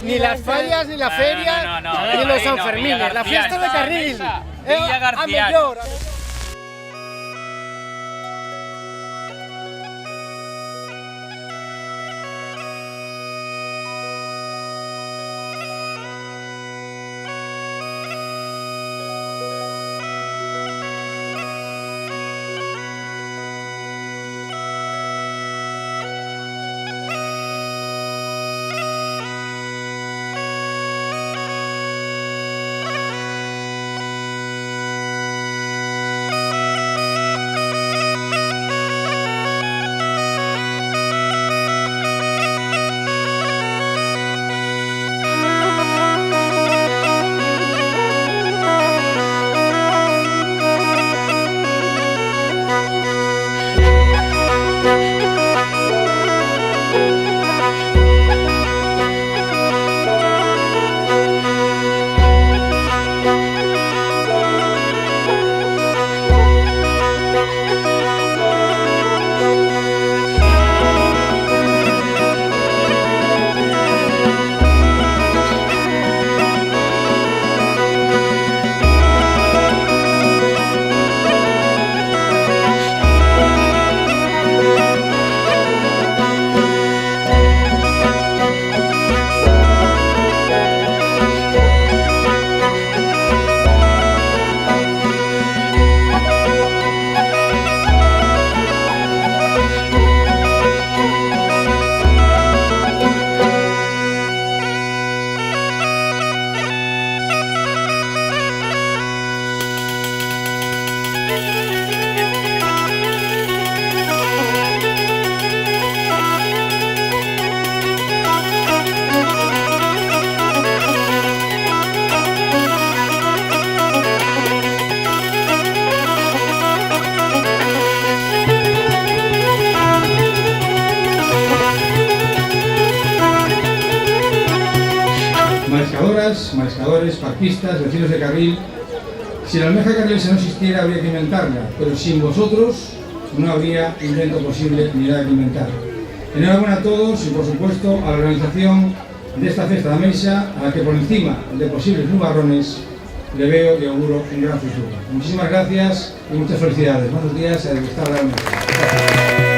Ni las fallas, ni la feria, ni los Sanfermines. La fiesta de Carril. Villa García. Mariscadoras, mariscadores, parquistas, vecinos de Carril. Si la almeja carrilense no existiera, habría que inventarla, pero sin vosotros no habría invento posible ni nada que inventar. Enhorabuena a todos y, por supuesto, a la organización de esta fiesta de Ameixa, a la que por encima de posibles nubarrones le veo y auguro un gran futuro. Muchísimas gracias y muchas felicidades. Buenos días y a disfrutar realmente.